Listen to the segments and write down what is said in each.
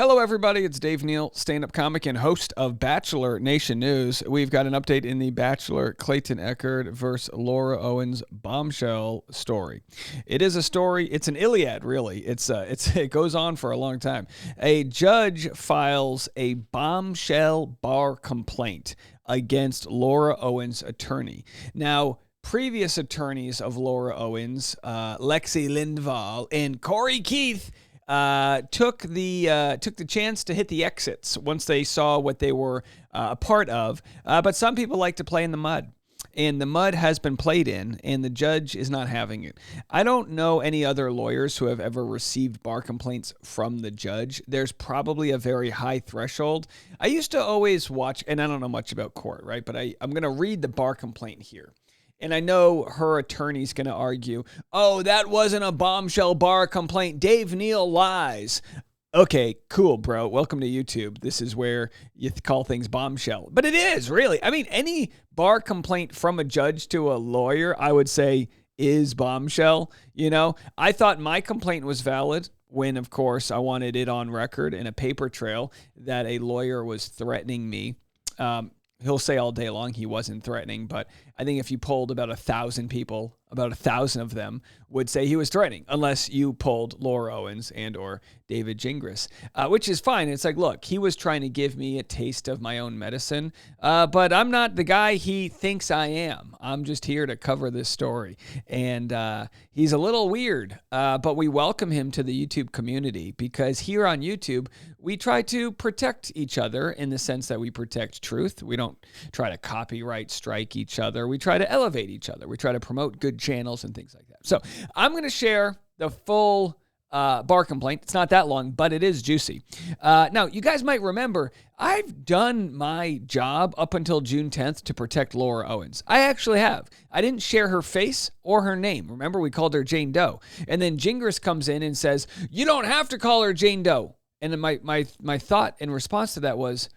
Hello, everybody. It's Dave Neal, stand-up comic and host of Bachelor Nation News. We've got an update in the Bachelor Clayton Echard versus Laura Owens bombshell story. It is a story. It's an Iliad, really. It goes on for a long time. A judge files a bombshell bar complaint against Laura Owens' attorney. Now, previous attorneys of Laura Owens, Lexi Lindvall and Corey Keith, took the chance to hit the exits once they saw what they were a part of. But some people like to play in the mud, and the mud has been played in, and the judge is not having it. I don't know any other lawyers who have ever received bar complaints from the judge. There's probably a very high threshold. I used to always watch, and I don't know much about court, right? But I'm going to read the bar complaint here. And I know her attorney's going to argue, oh, that wasn't a bombshell bar complaint. Dave Neal lies. Okay, cool, bro. Welcome to YouTube. This is where you call things bombshell. But it is, really. I mean, any bar complaint from a judge to a lawyer, I would say, is bombshell. You know, I thought my complaint was valid when, of course, I wanted it on record in a paper trail that a lawyer was threatening me. He'll say all day long he wasn't threatening, but I think if you polled about 1,000 people, about 1,000 of them would say he was threatening, unless you polled Laura Owens and or David Gingras, which is fine. It's like, look, he was trying to give me a taste of my own medicine, but I'm not the guy he thinks I am. I'm just here to cover this story. And he's a little weird, but we welcome him to the YouTube community because here on YouTube, we try to protect each other in the sense that we protect truth. We don't try to copyright strike each other. We try to elevate each other. We try to promote good channels and things like that. So I'm going to share the full bar complaint. It's not that long, but it is juicy. Now, you guys might remember, I've done my job up until June 10th to protect Laura Owens. I actually have. I didn't share her face or her name. Remember, we called her Jane Doe. And then Gingras comes in and says, you don't have to call her Jane Doe. And then my thought in response to that was,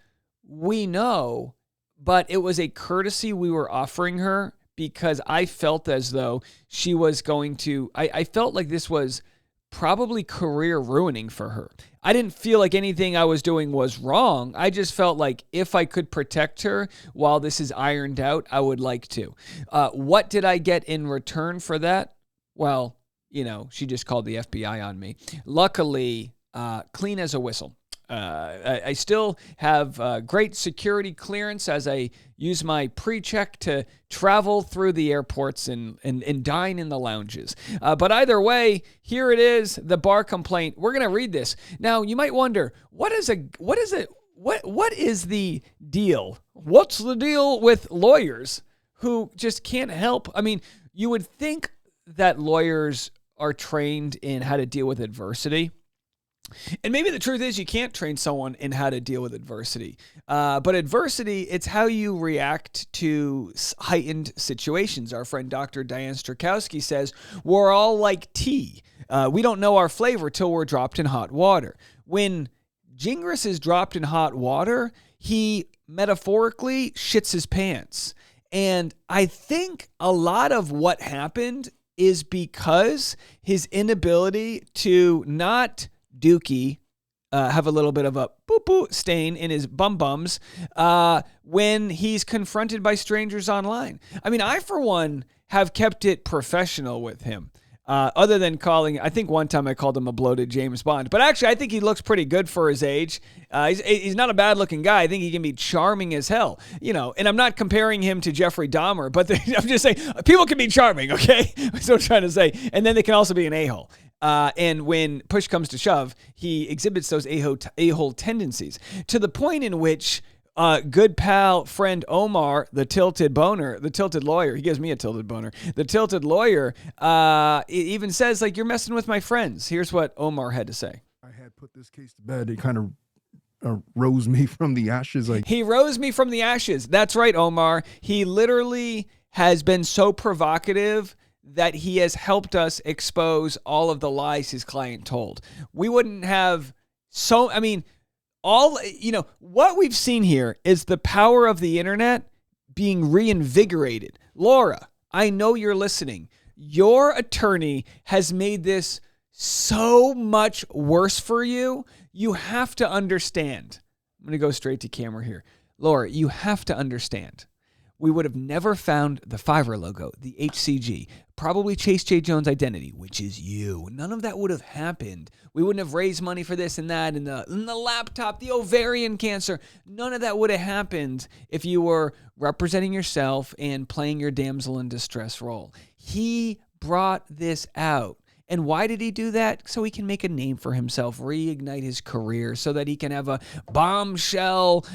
we know, but it was a courtesy we were offering her because I felt as though she was going to, I felt like this was probably career ruining for her. I didn't feel like anything I was doing was wrong. I just felt like if I could protect her while this is ironed out, I would like to. What did I get in return for that? Well, you know, she just called the FBI on me. Luckily, clean as a whistle. I still have great security clearance as I use my pre-check to travel through the airports and dine in the lounges. But either way, here it is, the bar complaint. We're going to read this. Now, you might wonder, what is the deal? What's the deal with lawyers who just can't help? I mean, you would think that lawyers are trained in how to deal with adversity. And maybe the truth is you can't train someone in how to deal with adversity. But adversity, it's how you react to heightened situations. Our friend Dr. Diane Strakowski says, we're all like tea. We don't know our flavor till we're dropped in hot water. When Gingras is dropped in hot water, he metaphorically shits his pants. And I think a lot of what happened is because his inability to not Dookie have a little bit of a poo-poo stain in his bum-bums when he's confronted by strangers online. I mean, I, for one, have kept it professional with him. Other than calling, I think one time I called him a bloated James Bond. But actually, I think he looks pretty good for his age. He's not a bad-looking guy. I think he can be charming as hell. You know, and I'm not comparing him to Jeffrey Dahmer, but I'm just saying, people can be charming, okay? That's what I'm trying to say. And then they can also be an a-hole. And when push comes to shove, he exhibits those a-hole tendencies to the point in which good pal friend Omar, the tilted lawyer, he gives me a tilted boner. The tilted lawyer even says, like, you're messing with my friends. Here's what Omar had to say. I had put this case to bed. It kind of rose me from the ashes. He rose me from the ashes. That's right, Omar. He literally has been so provocative that he has helped us expose all of the lies his client told. We wouldn't have what we've seen here is the power of the internet being reinvigorated. Laura, I know you're listening. Your attorney has made this so much worse for you. you have to understand. I'm going to go straight to camera here. Laura, you have to understand. We would have never found the Fiverr logo, the HCG, probably Chase J. Jones' identity, which is you. None of that would have happened. We wouldn't have raised money for this and that, and the laptop, the ovarian cancer. None of that would have happened if you were representing yourself and playing your damsel in distress role. He brought this out. And why did he do that? So he can make a name for himself, reignite his career, so that he can have a bombshell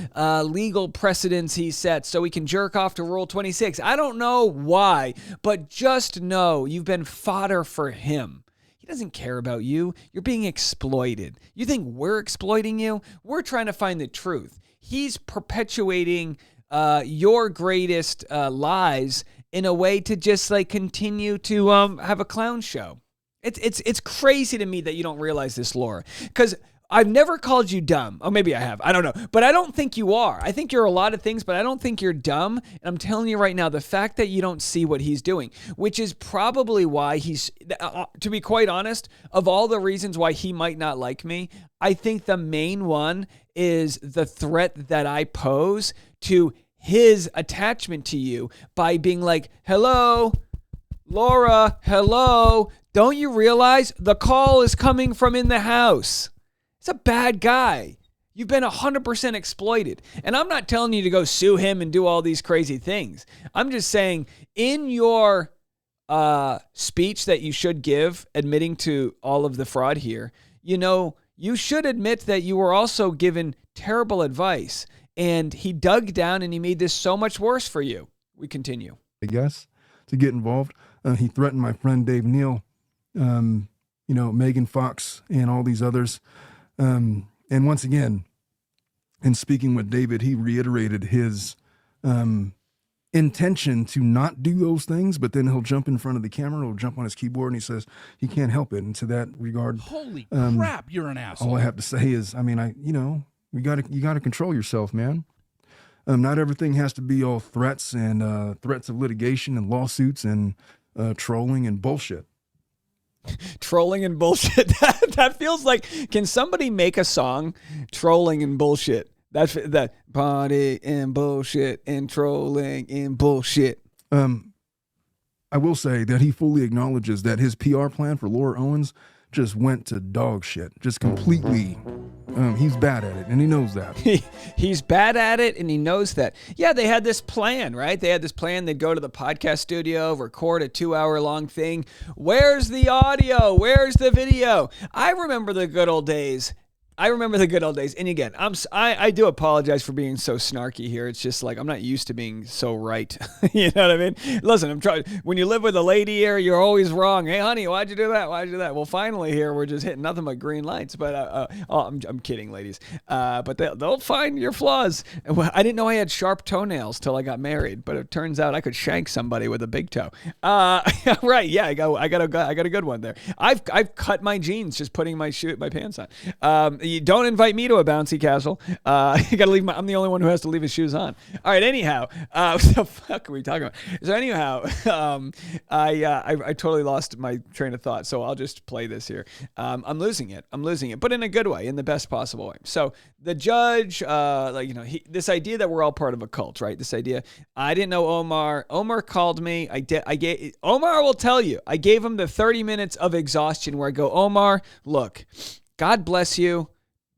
legal precedence he sets, so he can jerk off to Rule 26. I don't know why, but just know you've been fodder for him. He doesn't care about you. You're being exploited. You think we're exploiting you? We're trying to find the truth. He's perpetuating your greatest lies in a way to just like continue to have a clown show. It's crazy to me that you don't realize this, Laura, because I've never called you dumb. Oh, maybe I have. I don't know. But I don't think you are. I think you're a lot of things, but I don't think you're dumb. And I'm telling you right now, the fact that you don't see what he's doing, which is probably why he's, to be quite honest, of all the reasons why he might not like me, I think the main one is the threat that I pose to his attachment to you by being like, hello, Laura, hello. Don't you realize the call is coming from in the house? It's a bad guy. You've been 100% exploited. And I'm not telling you to go sue him and do all these crazy things. I'm just saying in your speech that you should give, admitting to all of the fraud here, you should admit that you were also given terrible advice. And he dug down and he made this so much worse for you. We continue. I guess, to get involved. He threatened my friend Dave Neal, Megan Fox and all these others. And once again, in speaking with David, he reiterated his intention to not do those things, but then he'll jump in front of the camera, he'll jump on his keyboard, and he says he can't help it. And to that regard, holy crap, you're an asshole. All I have to say is, you gotta control yourself, man. Not everything has to be all threats and threats of litigation and lawsuits and trolling and bullshit. Trolling and bullshit. That feels like, can somebody make a song? Trolling and bullshit. That party and bullshit and trolling and bullshit. I will say that he fully acknowledges that his PR plan for Laura Owens just went to dog shit. Just completely. He's bad at it, and he knows that. He's bad at it, and he knows that. Yeah, they had this plan, right? They had this plan. They'd go to the podcast studio, record a 2-hour-long thing. Where's the audio? Where's the video? I remember the good old days. And again, I do apologize for being so snarky here. It's just like, I'm not used to being so right. You know what I mean? Listen, I'm trying. When you live with a lady here, you're always wrong. Hey, honey, why'd you do that? Well, finally here, we're just hitting nothing but green lights. But I'm kidding, ladies. But they'll find your flaws. I didn't know I had sharp toenails till I got married, but it turns out I could shank somebody with a big toe. Right? Yeah, I got a good one there. I've cut my jeans just putting my pants on. You don't invite me to a bouncy castle. You gotta leave I'm the only one who has to leave his shoes on. All right. Anyhow, what the fuck are we talking about? So anyhow, I totally lost my train of thought. So I'll just play this here. I'm losing it, but in a good way, in the best possible way. So the judge, this idea that we're all part of a cult, right? This idea. I didn't know Omar. Omar called me. Omar will tell you. I gave him the 30 minutes of exhaustion where I go, Omar, look, God bless you.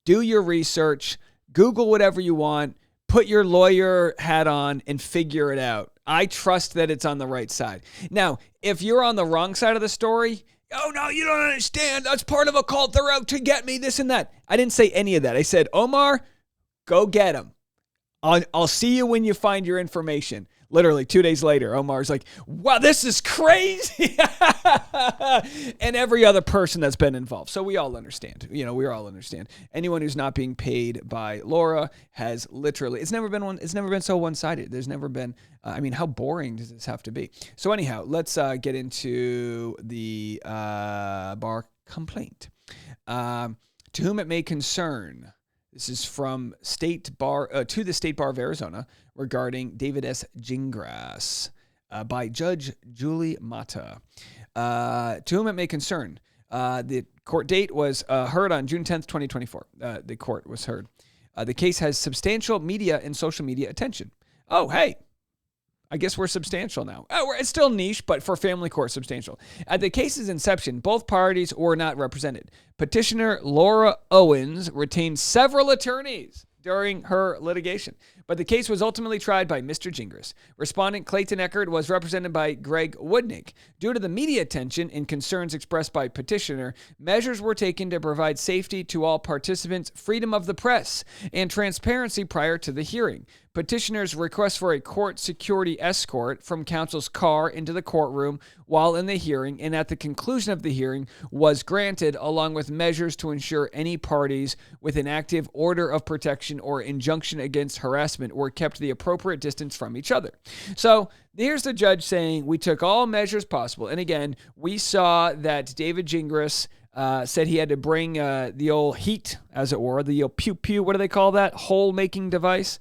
Do your research, Google whatever you want, put your lawyer hat on and figure it out. I trust that it's on the right side. Now, if you're on the wrong side of the story, oh no, you don't understand. That's part of a cult. They're out to get me, this and that. I didn't say any of that. I said, Omar, go get him. I'll see you when you find your information. Literally 2 days later, Omar's like, wow, this is crazy. And every other person that's been involved. So we all understand. We all understand. Anyone who's not being paid by Laura has literally, it's never been so one-sided. There's never been, how boring does this have to be? So anyhow, let's get into the bar complaint. To whom it may concern. This is from to the State Bar of Arizona regarding David S. Gingras by Judge Julie Mata. To whom it may concern, The court date was heard on June 10th, 2024. The court was heard. The case has substantial media and social media attention. Oh, hey. I guess we're substantial now. It's still niche, but for family court, substantial. At the case's inception, both parties were not represented. Petitioner Laura Owens retained several attorneys during her litigation, but the case was ultimately tried by Mr. Gingras. Respondent Clayton Eckert was represented by Greg Woodnick. Due to the media attention and concerns expressed by petitioner, measures were taken to provide safety to all participants, freedom of the press, and transparency prior to the hearing. Petitioner's request for a court security escort from counsel's car into the courtroom while in the hearing and at the conclusion of the hearing was granted, along with measures to ensure any parties with an active order of protection or injunction against harassment were kept the appropriate distance from each other. So here's the judge saying we took all measures possible. And again, we saw that David Gingras said he had to bring the old heat, as it were, the old pew-pew, what do they call that? Hole-making device.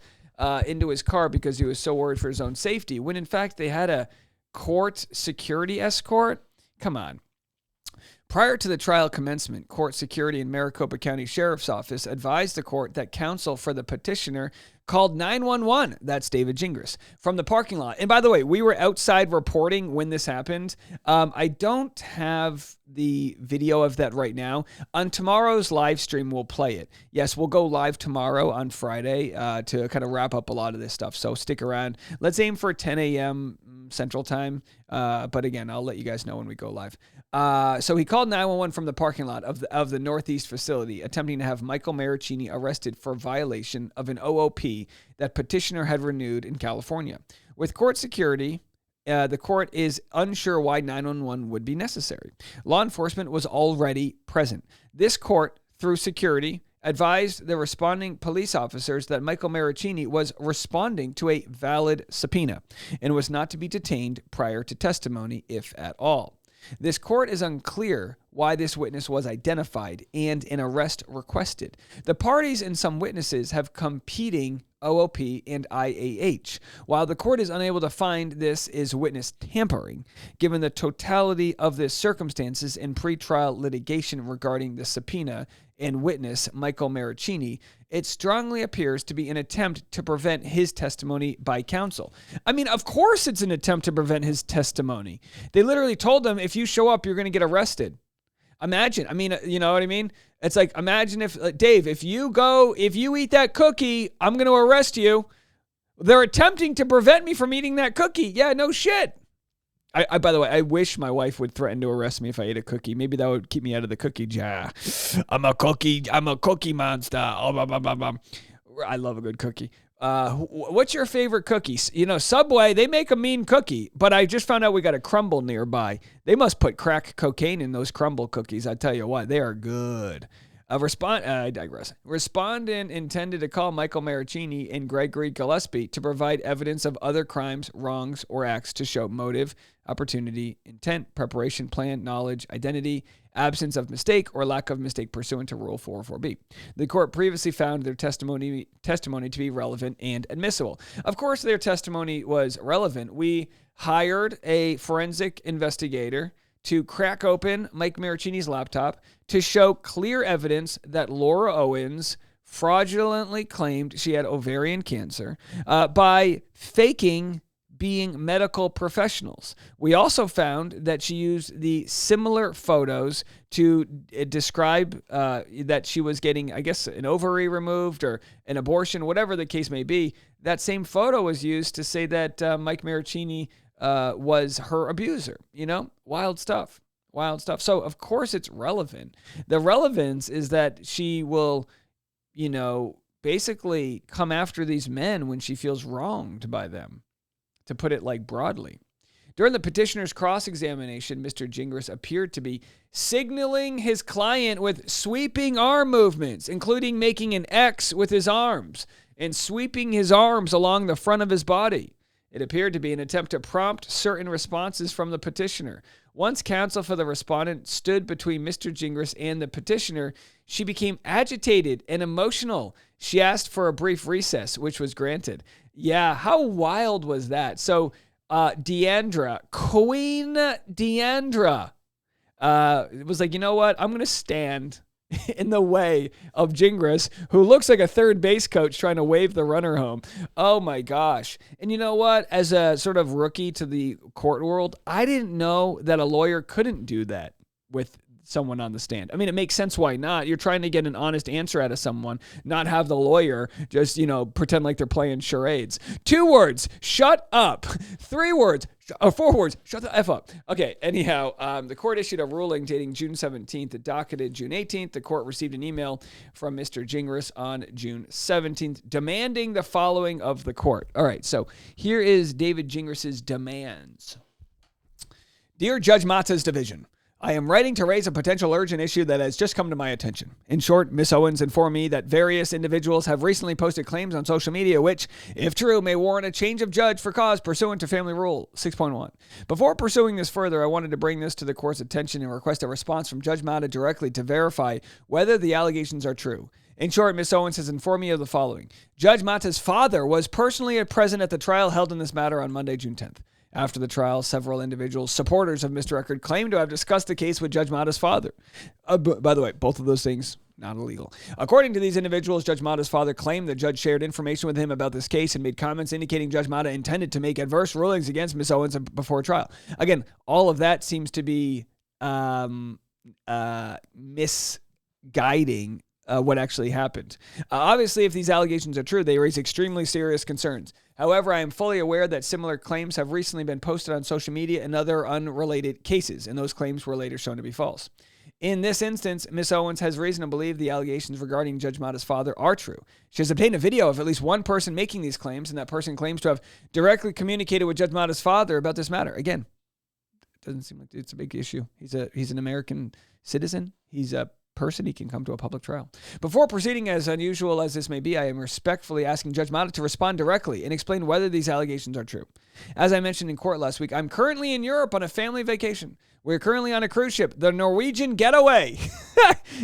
Into his car because he was so worried for his own safety, when in fact they had a court security escort. Come on. Prior to the trial commencement, court security in Maricopa County Sheriff's Office advised the court that counsel for the petitioner called 911, that's David Gingras, from the parking lot. And by the way, we were outside reporting when this happened. I don't have the video of that right now. On tomorrow's live stream, we'll play it. Yes, we'll go live tomorrow on Friday to kind of wrap up a lot of this stuff. So stick around. Let's aim for 10 a.m. Central Time. But again, I'll let you guys know when we go live. So he called 911 from the parking lot of the Northeast facility, attempting to have Michael Maricini arrested for violation of an OOP that petitioner had renewed in California. With court security, the court is unsure why 911 would be necessary. Law enforcement was already present. This court, through security, advised the responding police officers that Michael Maricini was responding to a valid subpoena and was not to be detained prior to testimony, if at all. This court is unclear why this witness was identified and an arrest requested. The parties and some witnesses have competing OOP and IAH. While the court is unable to find this is witness tampering, given the totality of the circumstances in pretrial litigation regarding the subpoena and witness Michael Maricini, it strongly appears to be an attempt to prevent his testimony by counsel. I mean, of course it's an attempt to prevent his testimony. They literally told him, if you show up, you're going to get arrested. Imagine, you know what I mean? It's like, imagine if, Dave, if you eat that cookie, I'm going to arrest you. They're attempting to prevent me from eating that cookie. Yeah, no shit. I by the way, I wish my wife would threaten to arrest me if I ate a cookie. Maybe that would keep me out of the cookie jar. I'm a cookie monster. Oh, blah, blah, blah, blah. I love a good cookie. What's your favorite cookies? You know, Subway, they make a mean cookie, but I just found out we got a Crumble nearby. They must put crack cocaine in those Crumble cookies. I tell you what, they are good. I digress. Respondent intended to call Michael Maricini and Gregory Gillespie to provide evidence of other crimes, wrongs, or acts to show motive, opportunity, intent, preparation, plan, knowledge, identity, absence of mistake, or lack of mistake pursuant to Rule 404B. The court previously found their testimony to be relevant and admissible. Of course, their testimony was relevant. We hired a forensic investigator to crack open Mike Maricini's laptop to show clear evidence that Laura Owens fraudulently claimed she had ovarian cancer by faking being medical professionals. We also found that she used the similar photos to describe that she was getting, I guess, an ovary removed or an abortion, whatever the case may be. That same photo was used to say that Mike Maricini was her abuser. You know, wild stuff. So, of course, it's relevant. The relevance is that she will, you know, basically come after these men when she feels wronged by them, to put it like broadly. During the petitioner's cross-examination, Mr. Gingras appeared to be signaling his client with sweeping arm movements, including making an X with his arms and sweeping his arms along the front of his body. It appeared to be an attempt to prompt certain responses from the petitioner. Once counsel for the respondent stood between Mr. Gingras and the petitioner, she became agitated and emotional. She asked for a brief recess, which was granted. Yeah, how wild was that? So, Queen Deandra, it was like, you know what? I'm going to stand in the way of Gingras, who looks like a third base coach trying to wave the runner home. Oh my gosh. And you know what? As a sort of rookie to the court world, I didn't know that a lawyer couldn't do that with someone on the stand. I mean, it makes sense why not. You're trying to get an honest answer out of someone, not have the lawyer just, pretend like they're playing charades. 2 words, shut up. 3 words, 4 words, shut the F up. Okay, anyhow, the court issued a ruling dating June 17th. It docketed June 18th. The court received an email from Mr. Gingras on June 17th demanding the following of the court. All right, so here is David Gingras' demands. Dear Judge Mata's division, I am writing to raise a potential urgent issue that has just come to my attention. In short, Ms. Owens informed me that various individuals have recently posted claims on social media which, if true, may warrant a change of judge for cause pursuant to Family Rule 6.1. Before pursuing this further, I wanted to bring this to the court's attention and request a response from Judge Mata directly to verify whether the allegations are true. In short, Ms. Owens has informed me of the following. Judge Mata's father was personally present at the trial held in this matter on Monday, June 10th. After the trial, several individuals, supporters of Mr. Eckert, claimed to have discussed the case with Judge Mata's father. By the way, both of those things, not illegal. According to these individuals, Judge Mata's father claimed the judge shared information with him about this case and made comments indicating Judge Mata intended to make adverse rulings against Ms. Owens before trial. Again, all of that seems to be misguiding what actually happened. Obviously, if these allegations are true, they raise extremely serious concerns. However, I am fully aware that similar claims have recently been posted on social media in other unrelated cases, and those claims were later shown to be false. In this instance, Ms. Owens has reason to believe the allegations regarding Judge Mata's father are true. She has obtained a video of at least one person making these claims, and that person claims to have directly communicated with Judge Mata's father about this matter. Again, it doesn't seem like it's a big issue. He's an American citizen. He's a person, he can come to a public trial. Before proceeding, as unusual as this may be, I am respectfully asking Judge Mata to respond directly and explain whether these allegations are true. As I mentioned in court last week, I'm currently in Europe on a family vacation. We're currently on a cruise ship, the Norwegian Getaway,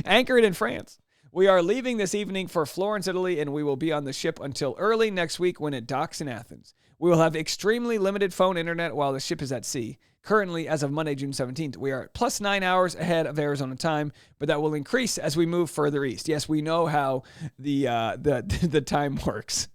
anchored in France. We are leaving this evening for Florence, Italy, and we will be on the ship until early next week when it docks in Athens. We will have extremely limited phone internet while the ship is at sea. Currently, as of Monday, June 17th, we are plus 9 hours ahead of Arizona time, but that will increase as we move further east. Yes, we know how the time works.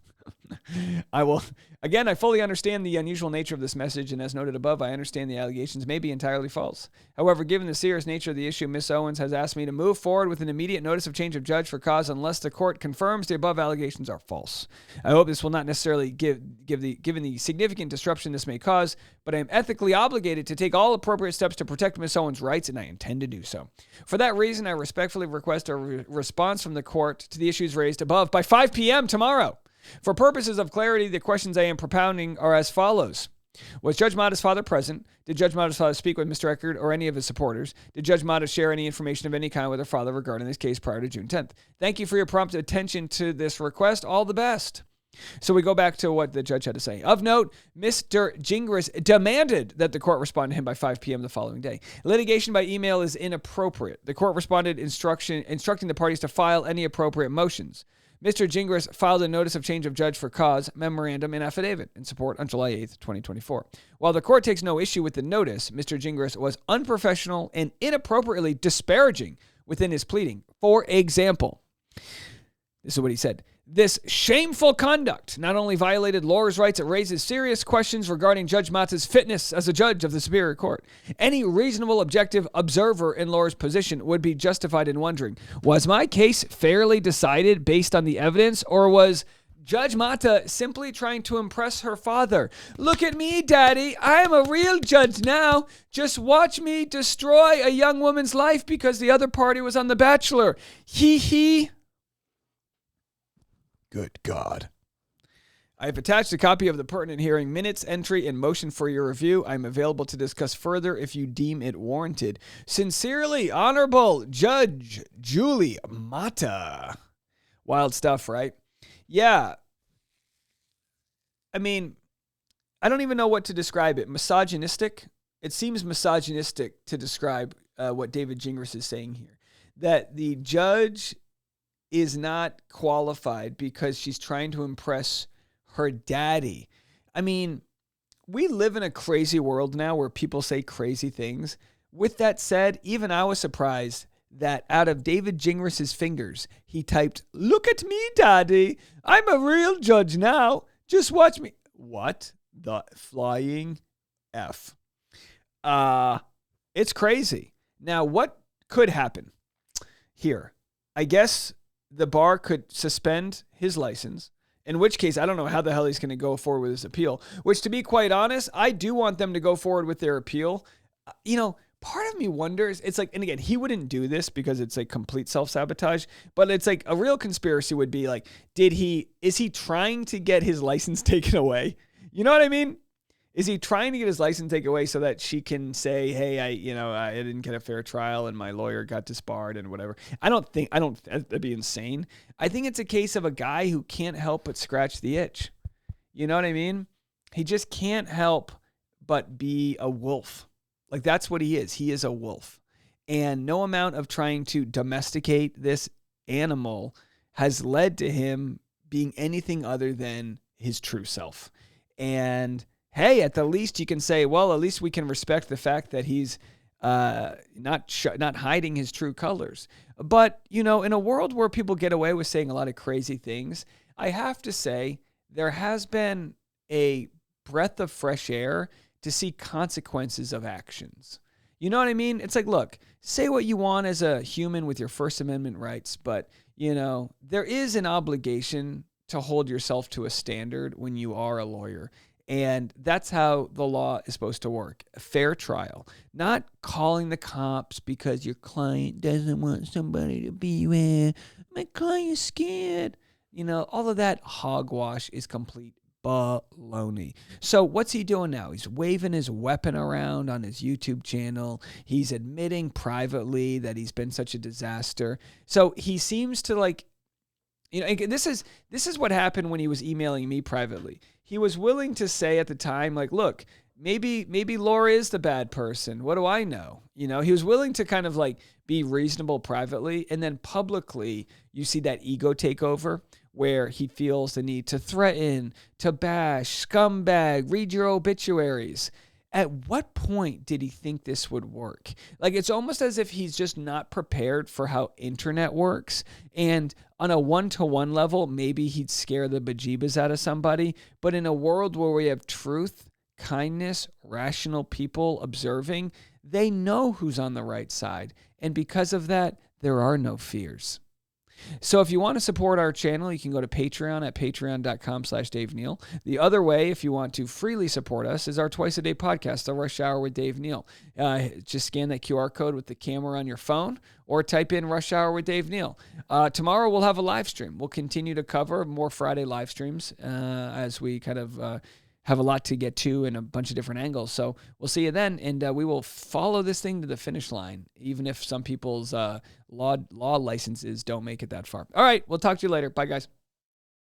I fully understand the unusual nature of this message, and as noted above, I understand the allegations may be entirely false. However, given the serious nature of the issue, Ms. Owens has asked me to move forward with an immediate notice of change of judge for cause unless the court confirms the above allegations are false. I hope this will not necessarily given the significant disruption this may cause, but I am ethically obligated to take all appropriate steps to protect Ms. Owens' rights, and I intend to do so. For that reason, I respectfully request a response from the court to the issues raised above by 5 p.m. tomorrow. For purposes of clarity, the questions I am propounding are as follows. Was Judge Mata's father present? Did Judge Mata's father speak with Mr. Eckert or any of his supporters? Did Judge Mata share any information of any kind with her father regarding this case prior to June 10th? Thank you for your prompt attention to this request. All the best. So we go back to what the judge had to say. Of note, Mr. Gingras demanded that the court respond to him by 5 p.m. the following day. Litigation by email is inappropriate. The court responded instructing the parties to file any appropriate motions. Mr. Gingras filed a notice of change of judge for cause, memorandum, and affidavit in support on July 8th, 2024. While the court takes no issue with the notice, Mr. Gingras was unprofessional and inappropriately disparaging within his pleading. For example, this is what he said. This shameful conduct not only violated Laura's rights, it raises serious questions regarding Judge Mata's fitness as a judge of the Superior Court. Any reasonable objective observer in Laura's position would be justified in wondering, was my case fairly decided based on the evidence, or was Judge Mata simply trying to impress her father? Look at me, Daddy. I am a real judge now. Just watch me destroy a young woman's life because the other party was on The Bachelor. Hee hee. Good God. I have attached a copy of the pertinent hearing minutes, entry, and motion for your review. I am available to discuss further if you deem it warranted. Sincerely, Honorable Judge Julie Mata. Wild stuff, right? Yeah. I mean, I don't even know what to describe it. Misogynistic? It seems misogynistic to describe what David Gingras is saying here. That the judge is not qualified because she's trying to impress her daddy. I mean, we live in a crazy world now where people say crazy things, With that said, even I was surprised that out of David Gingras' fingers, he typed, "Look at me, Daddy. I'm a real judge now. Just watch me." What the flying F? It's crazy. Now, what could happen here? I guess the bar could suspend his license, in which case I don't know how the hell he's going to go forward with his appeal, which, to be quite honest, I do want them to go forward with their appeal. Part of me wonders, it's like, and again, he wouldn't do this because it's like complete self-sabotage, but it's like a real conspiracy would be like, is he trying to get his license taken away? You know what I mean? Is he trying to get his license taken away so that she can say, hey, I didn't get a fair trial and my lawyer got disbarred and whatever? That'd be insane. I think it's a case of a guy who can't help but scratch the itch. You know what I mean? He just can't help but be a wolf. Like, that's what he is. He is a wolf. And no amount of trying to domesticate this animal has led to him being anything other than his true self. And hey, at the least you can say, well, at least we can respect the fact that he's not hiding his true colors. But, in a world where people get away with saying a lot of crazy things, I have to say there has been a breath of fresh air to see consequences of actions. You know what I mean? It's like, look, say what you want as a human with your First Amendment rights, but, there is an obligation to hold yourself to a standard when you are a lawyer. And that's how the law is supposed to work. A fair trial. Not calling the cops because your client doesn't want somebody to be with. My client's scared. All of that hogwash is complete baloney. So what's he doing now? He's waving his weapon around on his YouTube channel. He's admitting privately that he's been such a disaster. So he seems to like, this is what happened when he was emailing me privately. He was willing to say at the time, like, look, maybe Laura is the bad person. What do I know? He was willing to kind of like be reasonable privately, and then publicly you see that ego take over, where he feels the need to threaten, to bash, scumbag, read your obituaries. At what point did he think this would work? Like, it's almost as if he's just not prepared for how internet works. And on a one-to-one level, maybe he'd scare the bejeebas out of somebody. But in a world where we have truth, kindness, rational people observing, they know who's on the right side. And because of that, there are no fears. So if you want to support our channel, you can go to Patreon at patreon.com/Dave Neal. The other way, if you want to freely support us, is our twice-a-day podcast, The Rush Hour with Dave Neal. Just scan that QR code with the camera on your phone or type in Rush Hour with Dave Neal. Tomorrow we'll have a live stream. We'll continue to cover more Friday live streams as we kind of have a lot to get to in a bunch of different angles. So we'll see you then, and we will follow this thing to the finish line, even if some people's law licenses don't make it that far. All right, we'll talk to you later. Bye, guys.